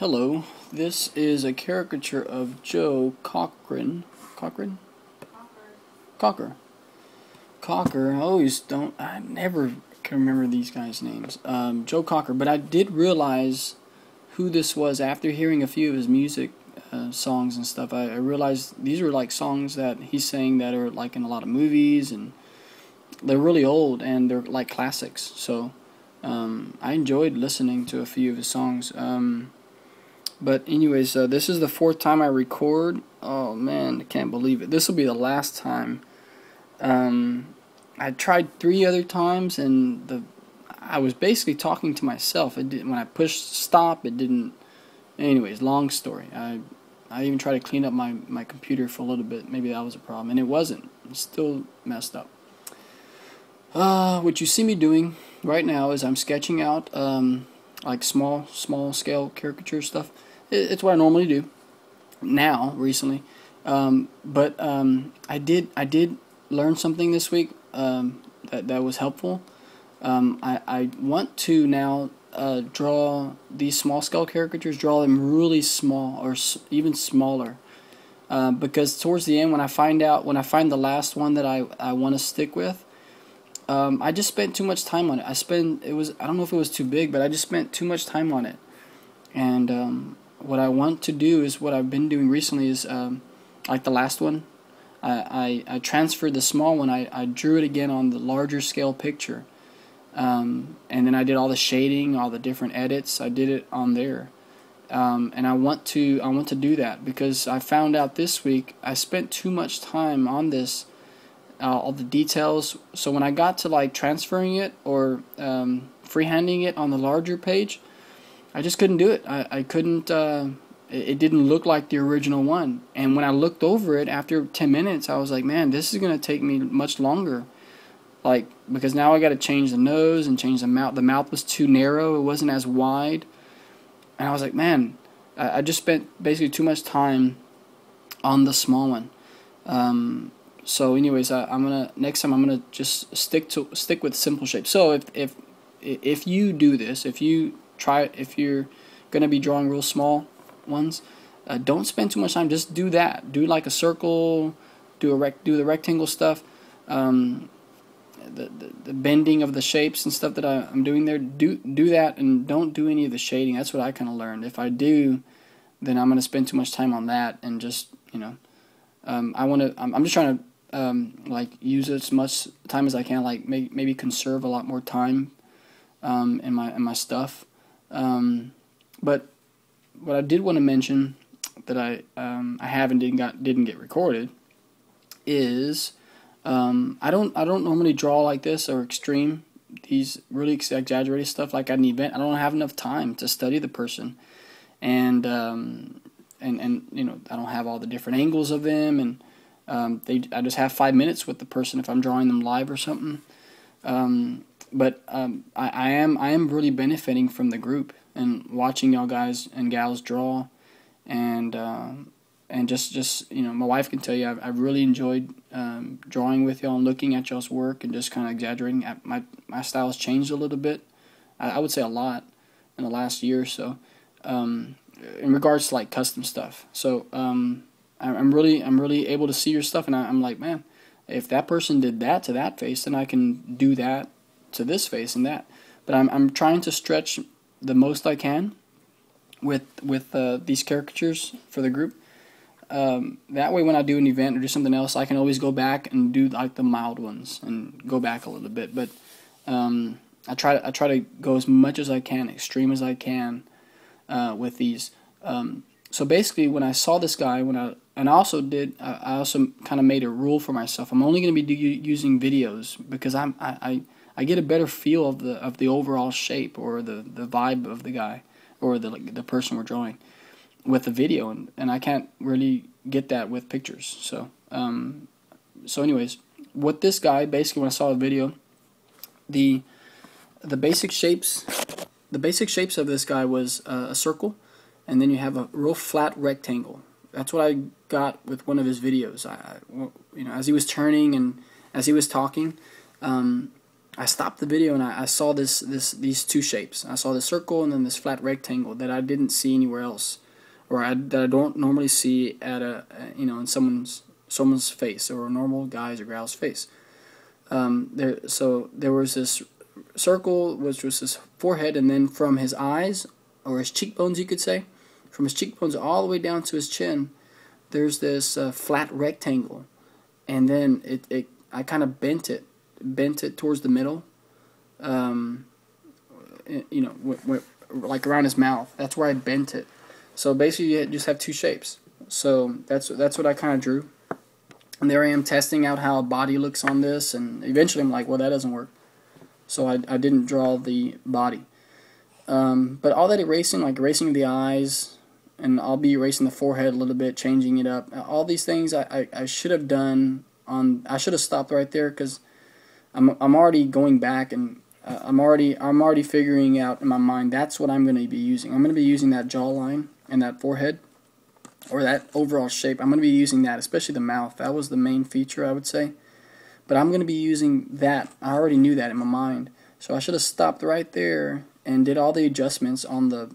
Hello, this is a caricature of Joe Cochran. Cocker. I never can remember these guys' names. Joe Cocker, but I did realize who this was after hearing a few of his music songs and stuff. I realized these are like songs that he's saying that are like in a lot of movies, and they're really old and they're like classics. So I enjoyed listening to a few of his songs. But anyways, this is the fourth time I record. Oh man, I can't believe it. This will be the last time. I tried 3 other times, and I was basically talking to myself. It didn't, when I pushed stop, it didn't. Anyways, long story. I even tried to clean up my computer for a little bit. Maybe that was a problem, and it wasn't. It's still messed up. What you see me doing right now is I'm sketching out like small scale caricature stuff. It's what I normally do now recently, but I did learn something this week that was helpful. I want to now draw these small scale caricatures, draw them really small or even smaller, because towards the end when I find the last one that I want to stick with, I just spent too much time on it. I don't know if it was too big, but I just spent too much time on it. And what I want to do is what I've been doing recently is like the last one. I transferred the small one. I drew it again on the larger scale picture, and then I did all the shading, all the different edits. I did it on there, and I want to do that because I found out this week I spent too much time on this. All the details. So when I got to like transferring it or freehanding it on the larger page, I just couldn't do it. I couldn't. It didn't look like the original one. And when I looked over it after 10 minutes, I was like, man, this is gonna take me much longer. Like, because now I got to change the nose and change the mouth. The mouth was too narrow. It wasn't as wide. And I was like, man, I just spent basically too much time on the small one. So anyways, next time I'm gonna just stick with simple shapes. So if you do this, if you're gonna be drawing real small ones, don't spend too much time. Just do that. Do like a circle. Do the rectangle stuff. The bending of the shapes and stuff that I'm doing there. Do that, and don't do any of the shading. That's what I kind of learned. If I do, then I'm gonna spend too much time on that, and just I'm just trying to like use as much time as I can, like maybe conserve a lot more time in my stuff. But what I did want to mention that I haven't didn't get recorded is I don't normally draw like this or extreme, these really exaggerated stuff like at an event. I don't have enough time to study the person, and I don't have all the different angles of them, and I just have 5 minutes with the person if I'm drawing them live or something. But I am really benefiting from the group and watching y'all guys and gals draw, and just my wife can tell you I've really enjoyed drawing with y'all and looking at y'all's work and just kind of exaggerating. My style has changed a little bit. I would say a lot in the last year or so, in regards to like custom stuff. So I'm really able to see your stuff, and I'm like, man, if that person did that to that face, then I can do that to this face and that. But I'm trying to stretch the most I can with these caricatures for the group. That way, when I do an event or do something else, I can always go back and do like the mild ones and go back a little bit. But I try to go as much as I can, extreme as I can, with these. So basically, when I saw this guy, I also kind of made a rule for myself. I'm only going to be using videos because I get a better feel of the overall shape or the vibe of the guy or the person we're drawing with the video, and I can't really get that with pictures. So anyways, with this guy, basically when I saw the video, the basic shapes of this guy was a circle, and then you have a real flat rectangle. That's what I got with one of his videos. As he was turning and as he was talking, I stopped the video and I saw these two shapes. I saw the circle and then this flat rectangle that I didn't see anywhere else, or that I don't normally see at in someone's face, or a normal guy's or gal's face. So there was this circle, which was his forehead, and then from his eyes, or his cheekbones, you could say, from his cheekbones all the way down to his chin, there's this flat rectangle, and then I kind of bent it towards the middle, like around his mouth. That's where I bent it. So basically, you just have two shapes. So that's what I kind of drew. And there I am testing out how a body looks on this, and eventually I'm like, well, that doesn't work. So I didn't draw the body. But all that erasing, like erasing the eyes, and I'll be erasing the forehead a little bit, changing it up. All these things I should have done I should have stopped right there, because I'm already going back, and I'm already figuring out in my mind that's what I'm going to be using. I'm going to be using that jawline and that forehead, or that overall shape. I'm going to be using that, especially the mouth. That was the main feature, I would say. But I'm going to be using that. I already knew that in my mind. So I should have stopped right there and did all the adjustments on the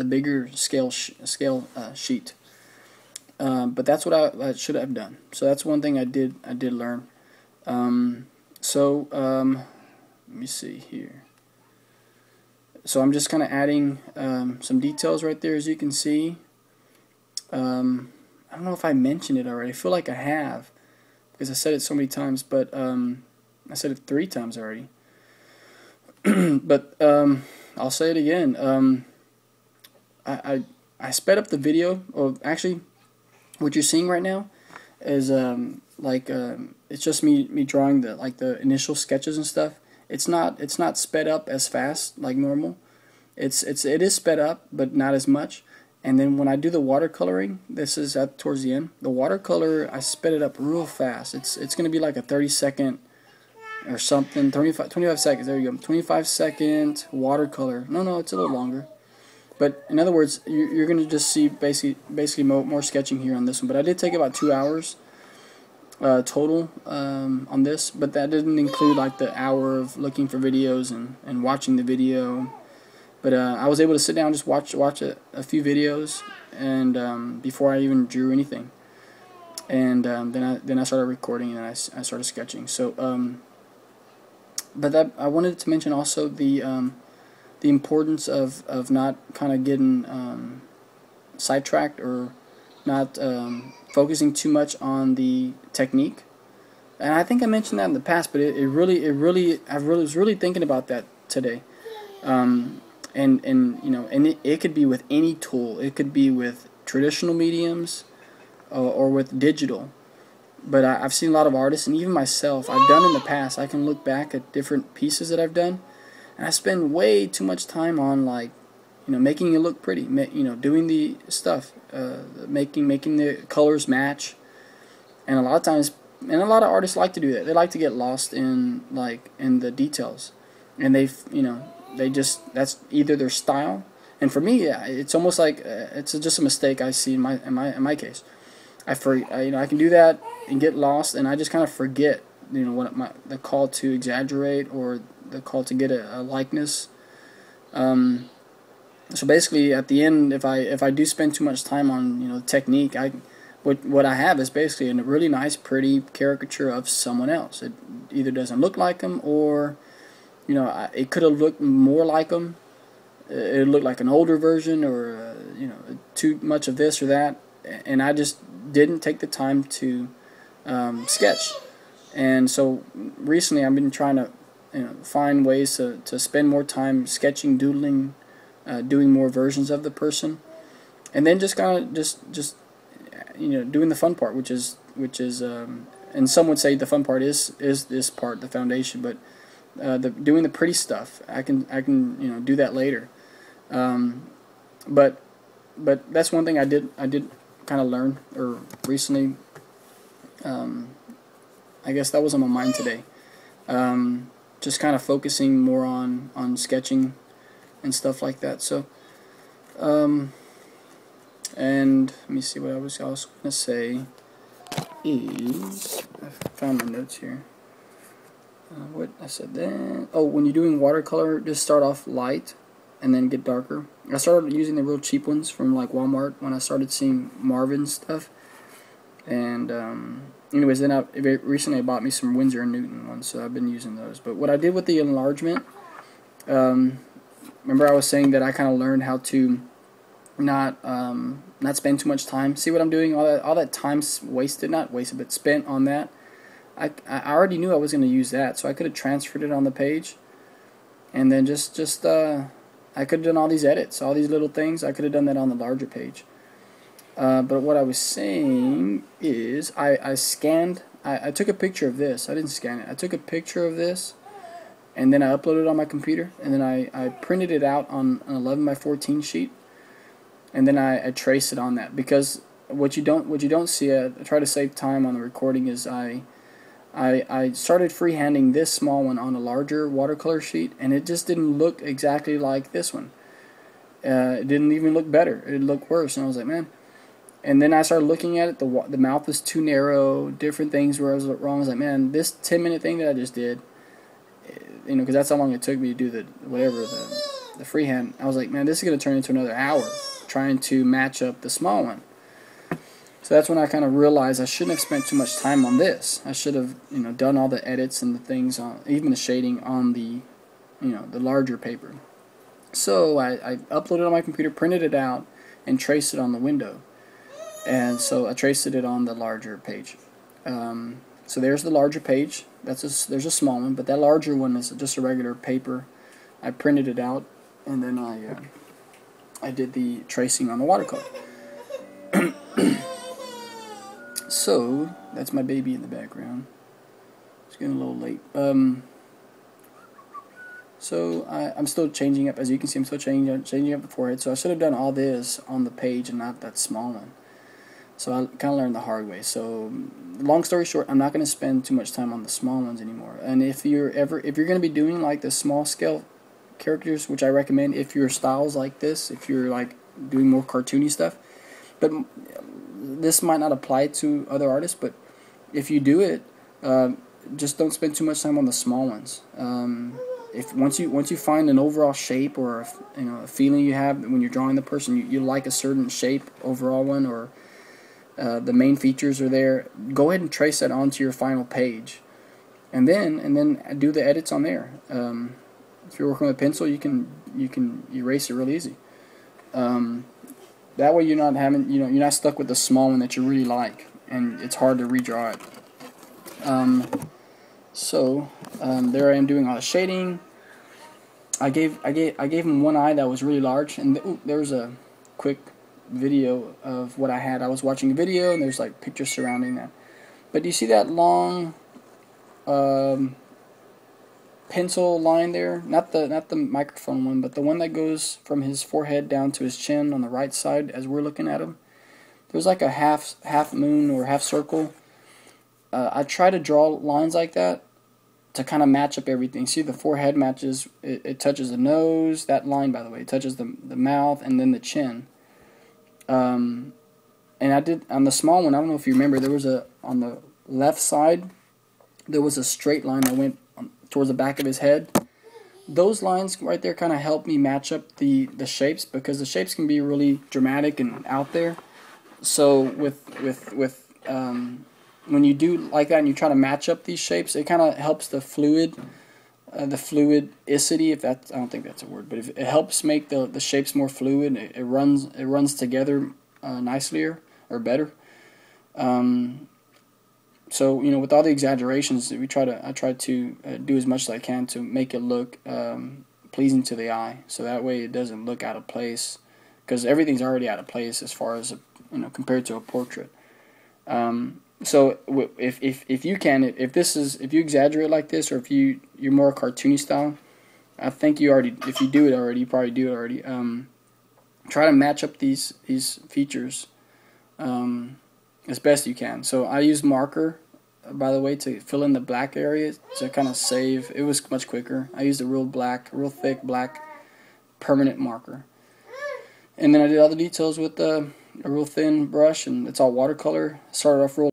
bigger scale sheet. But that's what I should have done. So that's one thing I did learn. Let me see here. So I'm just kind of adding some details right there, as you can see. I don't know if I mentioned it already. I feel like I have, because I said it so many times, but I said it 3 times already. But I'll say it again. I sped up the video. Or actually, what you're seeing right now is it's just me drawing the initial sketches and stuff. It's not sped up as fast like normal. It is sped up, but not as much. And then when I do the watercoloring, this is towards the end. The watercolor, I sped it up real fast. It's going to be like a 30-second or something, 25 seconds. There you go, 25-second watercolor. No, it's a little longer. But in other words, you're going to just see basically more sketching here on this one. But I did take about 2 hours total on this. But that didn't include like the hour of looking for videos and watching the video. But I was able to sit down and just watch a few videos, and before I even drew anything, and then I started recording, and I started sketching. So, but I wanted to mention also the importance of not kind of getting sidetracked, or not focusing too much on the technique. And I think I mentioned that in the past, but I was really thinking about that today. And it could be with any tool. It could be with traditional mediums or with digital. But I've seen a lot of artists, and even myself, I've done in the past. I can look back at different pieces that I've done, and I spend way too much time on making it look pretty. Doing the stuff, making the colors match, and a lot of times, and a lot of artists like to do that. They like to get lost in the details, and that's either their style. And for me, it's almost like it's just a mistake I see in my case. I can do that and get lost, and I just kind of forget the call to exaggerate, or the call to get a likeness. So basically, at the end, if I do spend too much time on technique, what I have is basically a really nice, pretty caricature of someone else. It either doesn't look like them, or it could have looked more like them. It looked like an older version, or too much of this or that, and I just didn't take the time to sketch. And so recently, I've been trying to find ways to spend more time sketching, doodling, doing more versions of the person, and then just kind of just doing the fun part, which is and some would say the fun part is this part, the foundation, but doing the pretty stuff, I can do that later. But that's one thing I did kind of learn, or recently. I guess that was on my mind today. Just kind of focusing more on sketching and stuff like that. So, and let me see what I was also gonna say. I found my notes here. What I said then? Oh, when you're doing watercolor, just start off light and then get darker. I started using the real cheap ones from like Walmart when I started seeing Marvin stuff. And anyways, then recently I bought me some Winsor & Newton ones, so I've been using those. But what I did with the enlargement, remember I was saying that I kind of learned how to not spend too much time. See what I'm doing? All that time's wasted, not wasted, but spent on that. I already knew I was going to use that, so I could have transferred it on the page, and then I could have done all these edits, all these little things. I could have done that on the larger page. But what I was saying is I took a picture of this. I didn't scan it. I took a picture of this, and then I uploaded it on my computer, and then I printed it out on an 11 by 14 sheet, and then I traced it on that. Because what you don't see, I try to save time on the recording, is I started freehanding this small one on a larger watercolor sheet, and it just didn't look exactly like this one. It didn't even look better. It looked worse, and I was like, man. And then I started looking at it. The mouth was too narrow. Different things where I was wrong. I was like, man, this 10-minute thing that I just did, because that's how long it took me to do the freehand. I was like, man, this is gonna turn into another hour trying to match up the small one. So that's when I kind of realized I shouldn't have spent too much time on this. I should have, done all the edits and the things on, even the shading on the, the larger paper. So I uploaded it on my computer, printed it out, and traced it on the window. And so I traced it on the larger page. So there's the larger page. There's a small one, but that larger one is just a regular paper. I printed it out, and then I did the tracing on the watercolor. So that's my baby in the background. It's getting a little late. So I'm still changing up. As you can see, I'm still changing up the forehead. So I should have done all this on the page and not that small one. So I kind of learned the hard way. So long story short, I'm not going to spend too much time on the small ones anymore. And if you're going to be doing like the small scale characters, which I recommend if your style's like this, if you're like doing more cartoony stuff, but this might not apply to other artists, but if you do it, just don't spend too much time on the small ones. If once you find an overall shape or a feeling you have when you're drawing the person, you like a certain shape, overall one, or the main features are there, go ahead and trace that onto your final page, and then do the edits on there. If you're working with a pencil, you can erase it real easy. That way you're not having, you're not stuck with the small one that you really like, and it's hard to redraw it. There I am doing all the shading. I gave him one eye that was really large, and there's a quick video of what I had. I was watching a video, and there's like pictures surrounding that. But do you see that long pencil line there? Not the microphone one, but the one that goes from his forehead down to his chin on the right side as we're looking at him. There's like a half moon or half circle. I try to draw lines like that to kind of match up everything. See, the forehead matches, it touches the nose. That line, by the way, touches the mouth and then the chin. And I did on the small one. I don't know if you remember. There was on the left side, there was a straight line that went towards the back of his head. Those lines right there kind of help me match up the shapes, because the shapes can be really dramatic and out there. So when you do like that and you try to match up these shapes, it kind of helps the fluidicity, if that's, I don't think that's a word, but if it helps make the shapes more fluid. It runs together nicely or better. So with all the exaggerations, I try to do as much as I can to make it look pleasing to the eye, so that way it doesn't look out of place, because everything's already out of place as far as compared to a portrait. So if you can, if you exaggerate like this, or if you're more cartoony style, I think if you do it already, you probably do it already. Try to match up these features as best you can. So I use marker, by the way, to fill in the black area to kind of save. It was much quicker. I used a real thick black permanent marker, and then I did all the details with a real thin brush, and it's all watercolor. Started off real